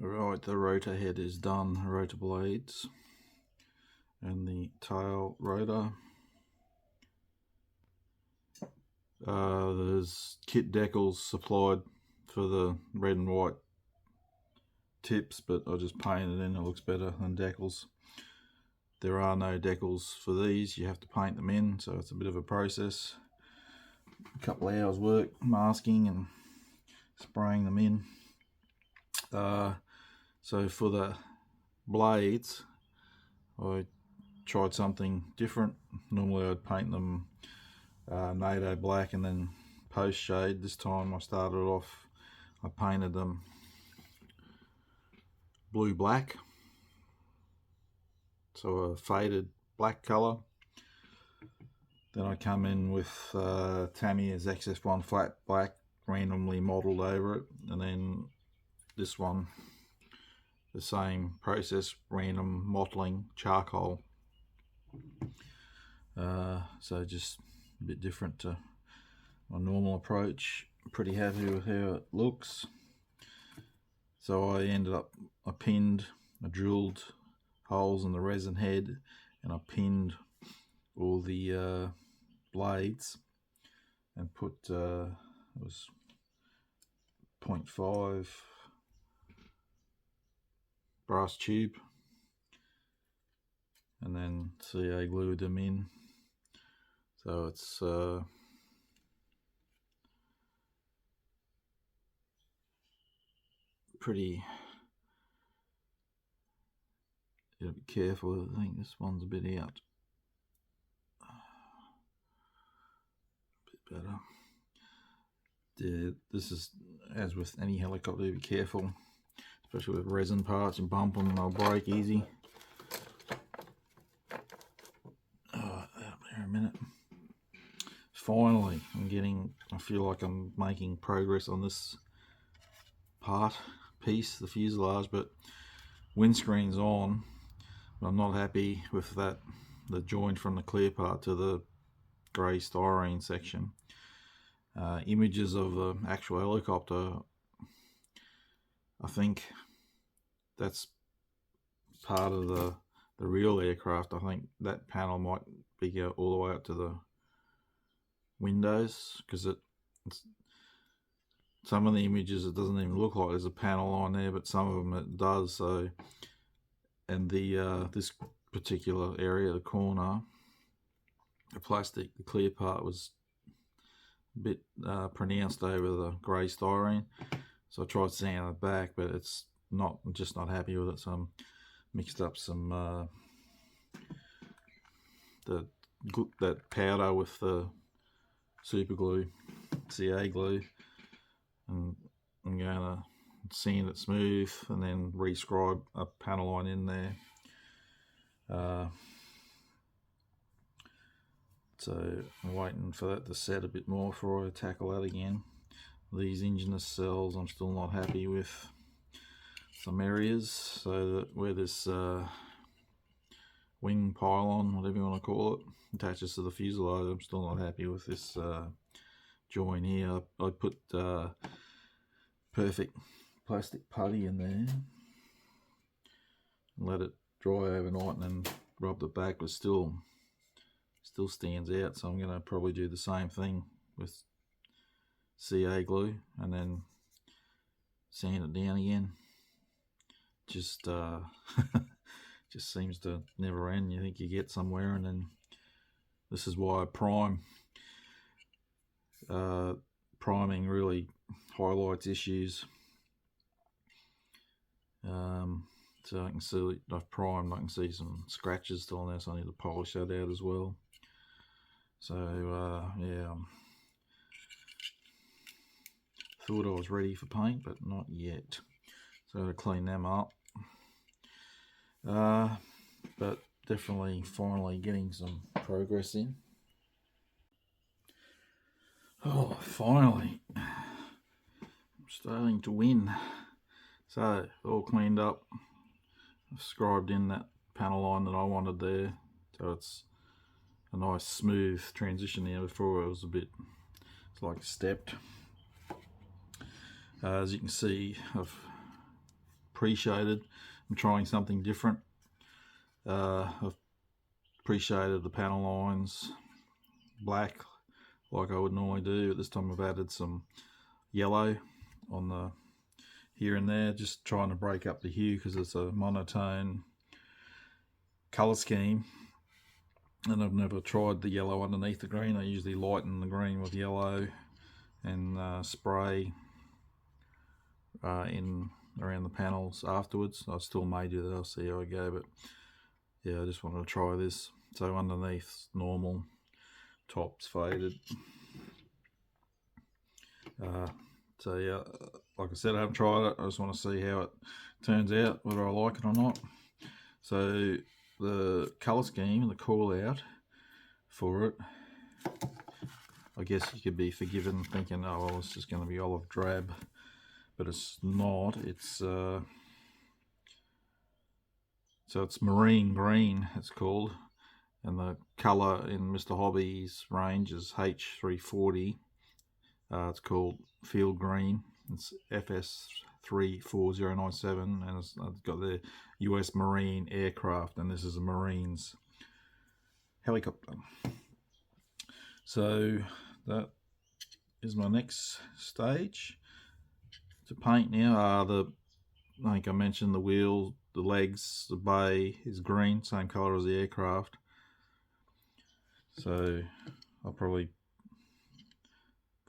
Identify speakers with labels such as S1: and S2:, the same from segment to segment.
S1: Right, the rotor head is done, rotor blades and the tail rotor. There's kit decals supplied for the red and white tips, but I just painted in, it looks better than decals. There are no decals for these, you have to paint them in, so it's a bit of a process. A couple of hours work masking and spraying them in. So for the blades, I tried something different. Normally I'd paint them NATO black and then post shade. This time I started off, I painted them blue black, so a faded black color. Then I come in with Tamiya's XS1 flat black, randomly modeled over it, and then this one, the same process, random mottling charcoal. So just a bit different to my normal approach. Pretty happy with how it looks. So I drilled holes in the resin head, and I pinned all the blades and put it was 0.5 brass tube, and then CA glued them in. So it's pretty, you gotta be careful. I think this one's a bit out. A bit better. Yeah, this is, as with any helicopter, be careful, especially with resin parts. You bump them, they'll break easy. There a minute. Finally, I feel like I'm making progress on this piece, the fuselage, but windscreen's on. But I'm not happy with that, the joint from the clear part to the grey styrene section. Images of the actual helicopter, I think that's part of the real aircraft. I think that panel might be all the way up to the windows, because some of the images it doesn't even look like there's a panel on there, but some of them it does. So, and the this particular area, the corner, the plastic, the clear part was a bit pronounced over the grey styrene. So I tried sanding it back, but it's not, I'm just not happy with it. So I'm mixed up some that powder with the super glue, CA glue, and I'm going to sand it smooth and then rescribe a panel line in there. So I'm waiting for that to set a bit more before I tackle that again. These engine nacelles, I'm still not happy with some areas, so that where this wing pylon, whatever you want to call it, attaches to the fuselage, I'm still not happy with this join here. I put perfect plastic putty in there and let it dry overnight, and then rubbed it back, but still stands out. So I'm going to probably do the same thing with CA glue and then sand it down again. Just just seems to never end. You think you get somewhere, and then this is why I prime. Priming really highlights issues. So I can see I've primed, I can see some scratches still on there, so I need to polish that out as well. So yeah, thought I was ready for paint, but not yet. So to clean them up. But definitely finally getting some progress in. Oh, finally, I'm starting to win. So all cleaned up. I've scribed in that panel line that I wanted there, so it's a nice smooth transition there. Before it was a bit, it's like stepped. As you can see, I've appreciated. I'm trying something different. I've appreciated the panel lines black like I would normally do. At this time I've added some yellow on the here and there, just trying to break up the hue because it's a monotone color scheme, and I've never tried the yellow underneath the green. I usually lighten the green with yellow and spray in around the panels afterwards. I still may do that, I'll see how I go, but yeah, I just wanted to try this. So underneath normal, tops faded. So yeah, like I said, I haven't tried it. I just want to see how it turns out, whether I like it or not. So the colour scheme, the call out for it, I guess you could be forgiven thinking, oh well, it's just going to be olive drab, but it's not. It's so it's marine green, it's called, and the colour in Mr. Hobby's range is H340. It's called Field Green. It's FS34097, and it's got the US Marine aircraft, and this is a Marines helicopter. So that is my next stage to paint now. I think I mentioned the wheel, the legs, the bay is green, same colour as the aircraft. So I'll probably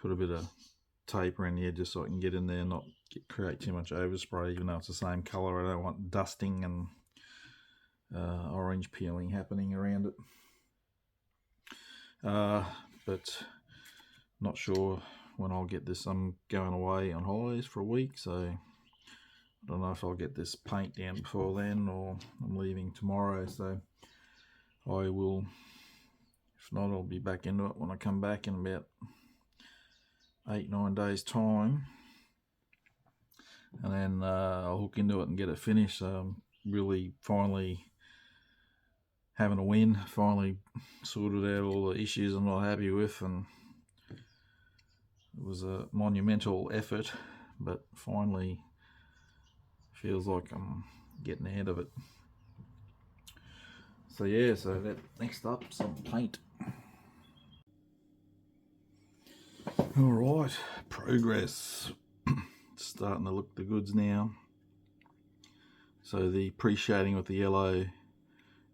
S1: put a bit of tape around here just so I can get in there and not create too much overspray, even though it's the same colour. I don't want dusting and orange peeling happening around it. But not sure when I'll get this. I'm going away on holidays for a week, so I don't know if I'll get this paint down before then, or I'm leaving tomorrow, so I will, if not, I'll be back into it when I come back in about 8-9 days time, and then I'll hook into it and get it finished. So I'm really finally having a win, finally sorted out all the issues I'm not happy with, and it was a monumental effort, but finally feels like I'm getting ahead of it. So yeah, so that next up, some paint. Alright, progress. It's starting to look the goods now. So the pre-shading with the yellow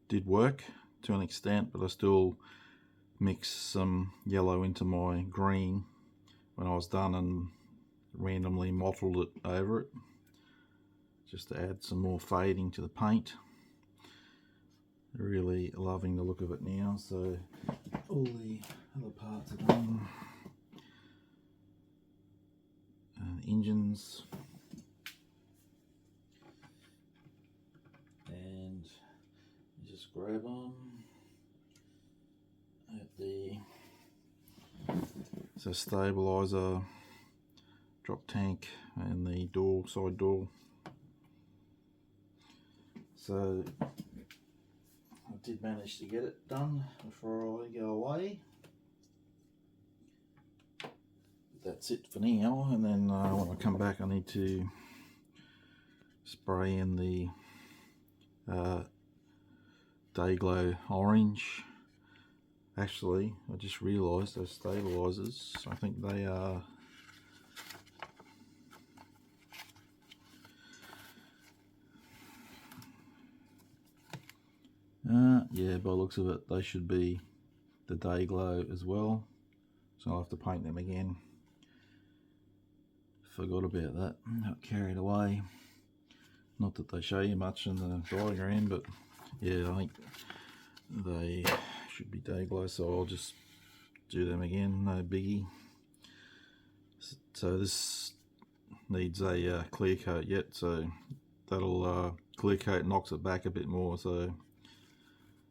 S1: did work to an extent, but I still mixed some yellow into my green when I was done and randomly mottled it over it just to add some more fading to the paint. Really loving the look of it now. So all the other parts are done. Engines, and you just grab them at the stabilizer, drop tank, and the door, side door. So I did manage to get it done before I go away. That's it for now, and then when I come back I need to spray in the Day Glow orange. Actually, I just realised those stabilizers, I think they are yeah, by the looks of it they should be the Day Glow as well, so I'll have to paint them again. Forgot about that, got carried away. Not that they show you much in the diagram, but yeah, I think they should be Day Glow, so I'll just do them again, no biggie. So this needs a clear coat yet, so that'll clear coat, knocks it back a bit more. So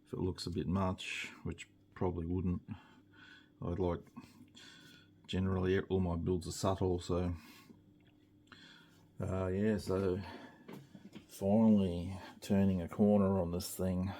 S1: if it looks a bit much, which probably wouldn't, I'd like, generally all my builds are subtle, so yeah, so finally turning a corner on this thing.